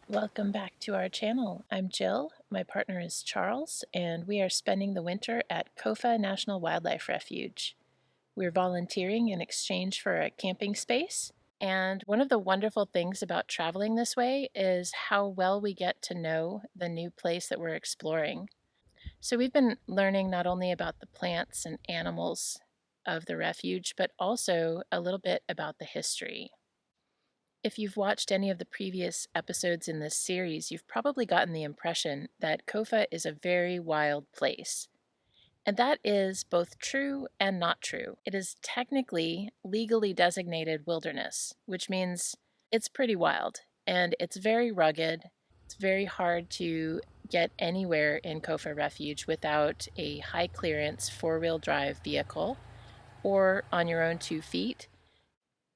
Welcome back to our channel. I'm Jill, my partner is Charles, and we are spending the winter at Kofa National Wildlife Refuge. We're volunteering in exchange for a camping space, and one of the wonderful things about traveling this way is how well we get to know the new place that we're exploring. So we've been learning not only about the plants and animals of the refuge, but also a little bit about the history. If you've watched any of the previous episodes in this series, you've probably gotten the impression that Kofa is a very wild place. And that is both true and not true. It is technically legally designated wilderness, which means it's pretty wild and it's very rugged. It's very hard to get anywhere in Kofa Refuge without a high clearance four-wheel drive vehicle or on your own 2 feet.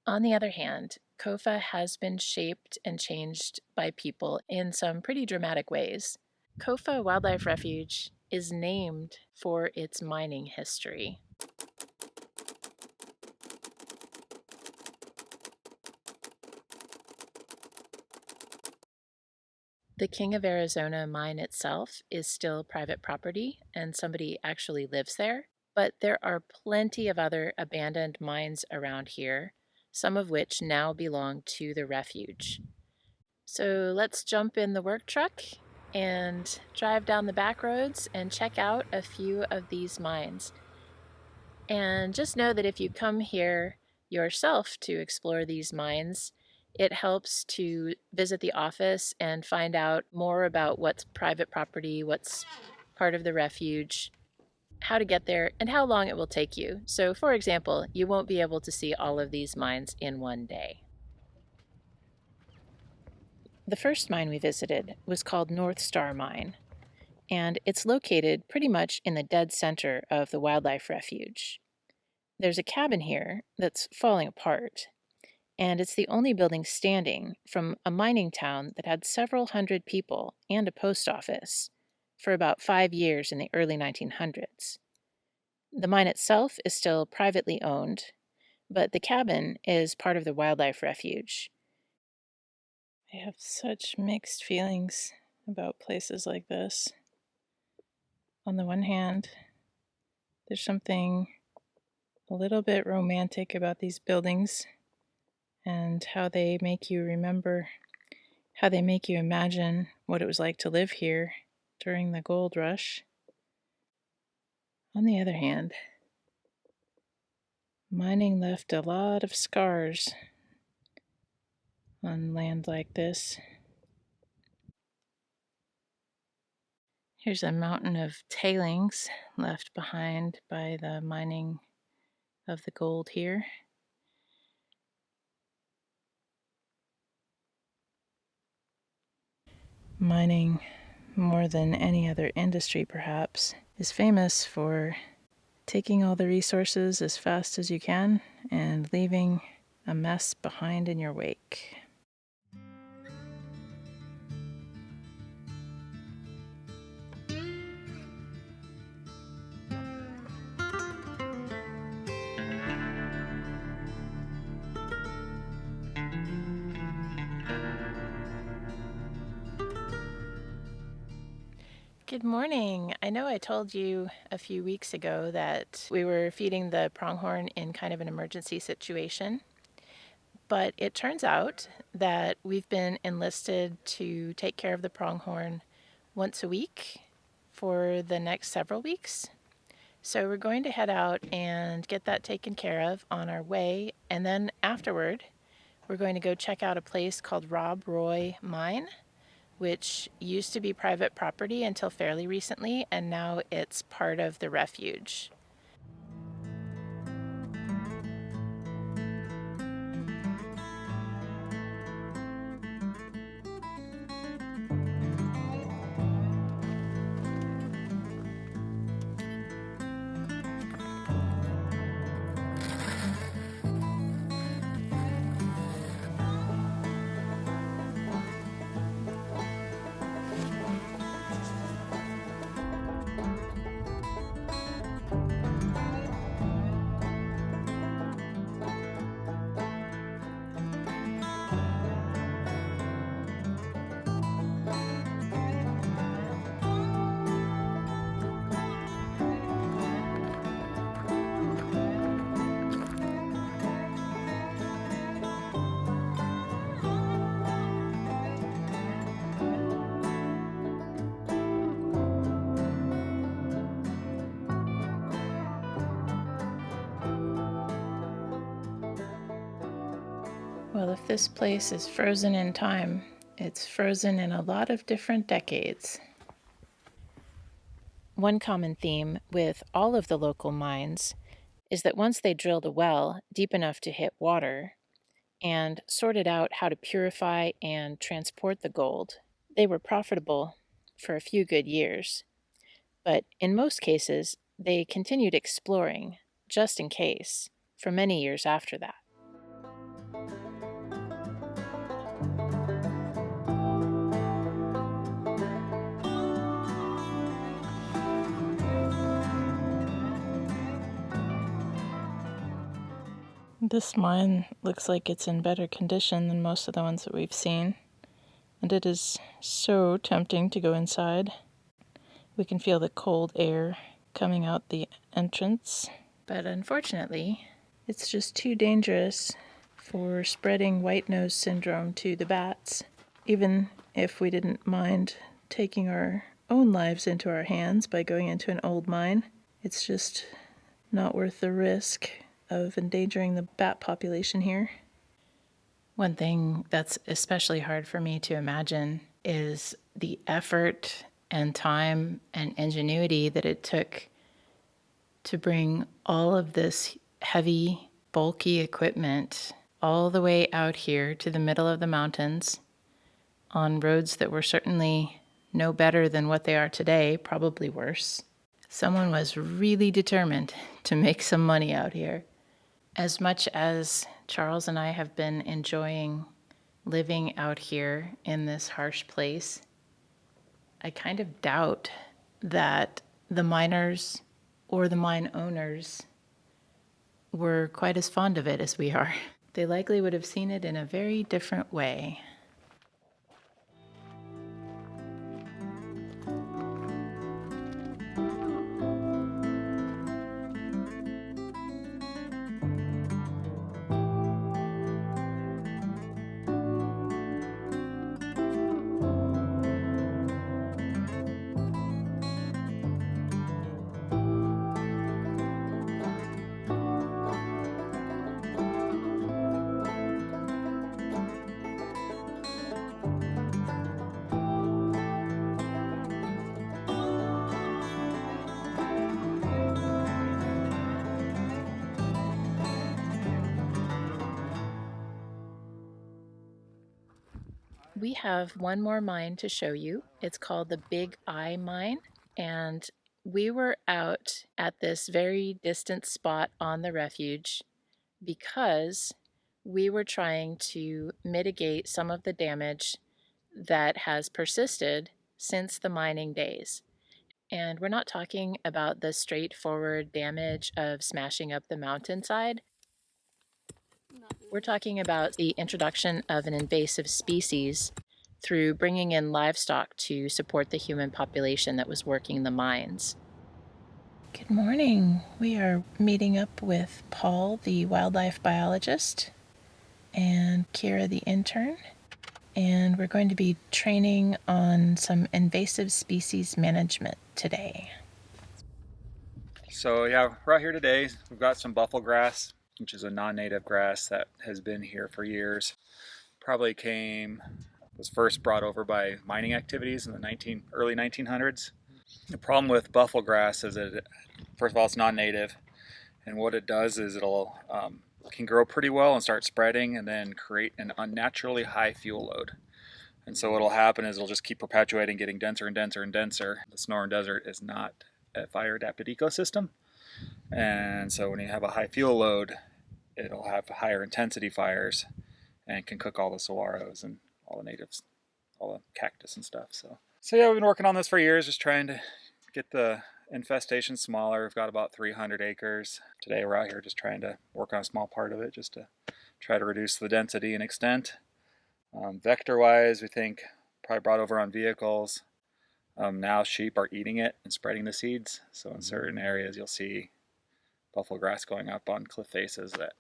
On the other hand, Kofa has been shaped and changed by people in some pretty dramatic ways. Kofa Wildlife Refuge is named for its mining history. The King of Arizona mine itself is still private property and somebody actually lives there, but there are plenty of other abandoned mines around here, some of which now belong to the refuge. So let's jump in the work truck and drive down the back roads and check out a few of these mines. And just know that if you come here yourself to explore these mines, it helps to visit the office and find out more about what's private property, what's part of the refuge, how to get there, and how long it will take you. So, for example, you won't be able to see all of these mines in one day. The first mine we visited was called North Star Mine, and it's located pretty much in the dead center of the wildlife refuge. There's a cabin here that's falling apart, and it's the only building standing from a mining town that had several hundred people and a post office for about 5 years in the early 1900s. The mine itself is still privately owned, but the cabin is part of the wildlife refuge. I have such mixed feelings about places like this. On the one hand, there's something a little bit romantic about these buildings and how they make you remember, how they make you imagine what it was like to live here during the gold rush. On the other hand, mining left a lot of scars on land like this. Here's a mountain of tailings left behind by the mining of the gold here. Mining, more than any other industry perhaps, is famous for taking all the resources as fast as you can and leaving a mess behind in your wake. Good morning. I know I told you a few weeks ago that we were feeding the pronghorn in kind of an emergency situation, but it turns out that we've been enlisted to take care of the pronghorn once a week for the next several weeks. So we're going to head out and get that taken care of on our way, and then afterward, we're going to go check out a place called Rob Roy Mine, which used to be private property until fairly recently, and now it's part of the refuge. Well, if this place is frozen in time, it's frozen in a lot of different decades. One common theme with all of the local mines is that once they drilled a well deep enough to hit water and sorted out how to purify and transport the gold, they were profitable for a few good years. But in most cases, they continued exploring, just in case, for many years after that. This mine looks like it's in better condition than most of the ones that we've seen, and it is so tempting to go inside. We can feel the cold air coming out the entrance, but unfortunately, it's just too dangerous for spreading white nose syndrome to the bats, even if we didn't mind taking our own lives into our hands by going into an old mine. It's just not worth the risk of endangering the bat population here. One thing that's especially hard for me to imagine is the effort and time and ingenuity that it took to bring all of this heavy, bulky equipment all the way out here to the middle of the mountains on roads that were certainly no better than what they are today, probably worse. Someone was really determined to make some money out here. As much as Charles and I have been enjoying living out here in this harsh place, I kind of doubt that the miners or the mine owners were quite as fond of it as we are. They likely would have seen it in a very different way. We have one more mine to show you. It's called the Big Eye Mine, and we were out at this very distant spot on the refuge because we were trying to mitigate some of the damage that has persisted since the mining days. And we're not talking about the straightforward damage of smashing up the mountainside. We're talking about the introduction of an invasive species through bringing in livestock to support the human population that was working the mines. Good morning. We are meeting up with Paul, the wildlife biologist, and Kira, the intern, and we're going to be training on some invasive species management today. So yeah, we're out here today. We've got some buffalo grass, which is a non-native grass that has been here for years. Was first brought over by mining activities in the early 1900s. The problem with buffalo grass is that, first of all, it's non-native, and what it does is can grow pretty well and start spreading and then create an unnaturally high fuel load. And so what'll happen is it'll just keep perpetuating, getting denser and denser and denser. The Sonoran Desert is not a fire-adapted ecosystem, and so when you have a high fuel load, it'll have higher intensity fires and can cook all the saguaros and all the natives, all the cactus and stuff. So yeah, we've been working on this for years, just trying to get the infestation smaller. We've got about 300 acres. Today we're out here just trying to work on a small part of it, just to try to reduce the density and extent. Vector-wise, we think probably brought over on vehicles. Now sheep are eating it and spreading the seeds. So in certain areas you'll see buffalo grass going up on cliff faces that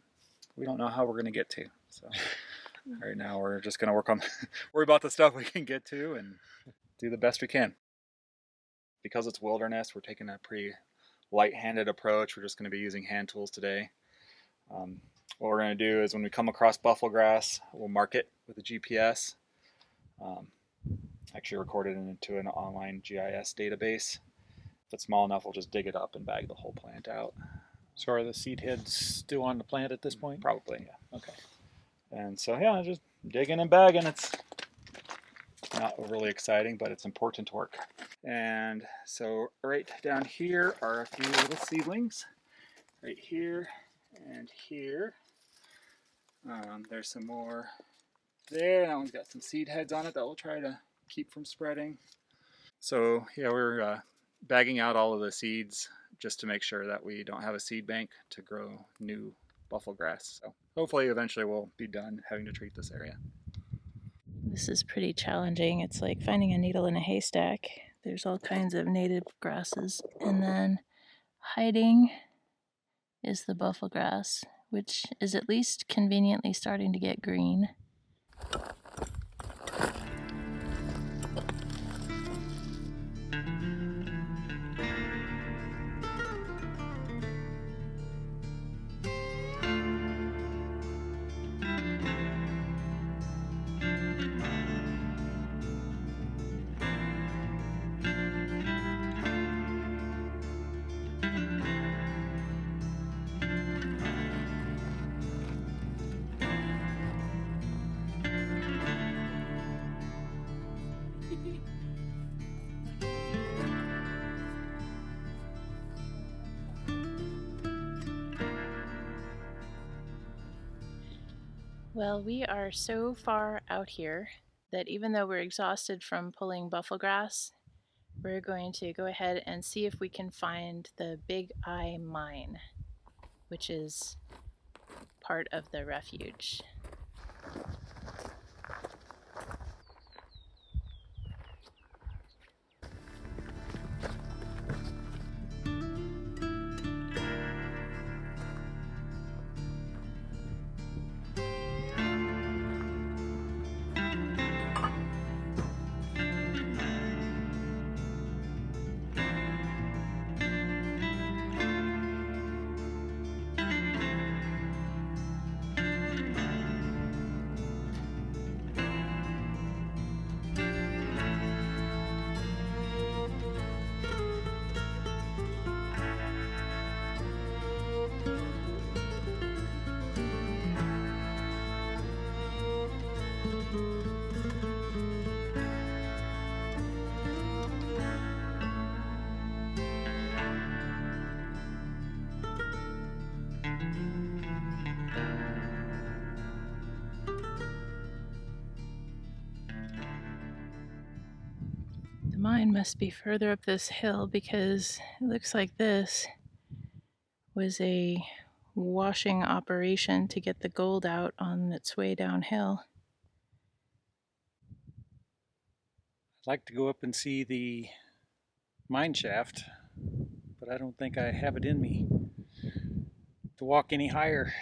we don't know how we're going to get to. So right now we're just going to worry about the stuff we can get to and do the best we can. Because it's wilderness, we're taking a pretty light-handed approach. We're just going to be using hand tools today. What we're going to do is when we come across buffalo grass, we'll mark it with a GPS. Um, Actually record it into an online GIS database. If it's small enough, we'll just dig it up and bag the whole plant out. So are the seed heads still on the plant at this point? Probably, yeah. Okay. And so, yeah, just digging and bagging. It's not overly exciting, but it's important work. And so right down here are a few little seedlings. Right here and here. There's some more there. That one's got some seed heads on it that we'll try to keep from spreading. So yeah, we're bagging out all of the seeds just to make sure that we don't have a seed bank to grow new buffalo grass. So hopefully eventually we'll be done having to treat this area. This is pretty challenging. It's like finding a needle in a haystack. There's all kinds of native grasses, and then hiding is the buffalo grass, which is at least conveniently starting to get green. Well, we are so far out here that even though we're exhausted from pulling buffalo grass, we're going to go ahead and see if we can find the Big Eye Mine, which is part of the refuge. The mine must be further up this hill because it looks like this was a washing operation to get the gold out on its way downhill. I'd like to go up and see the mine shaft, but I don't think I have it in me to walk any higher.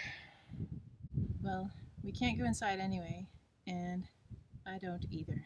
Well, we can't go inside anyway, and I don't either.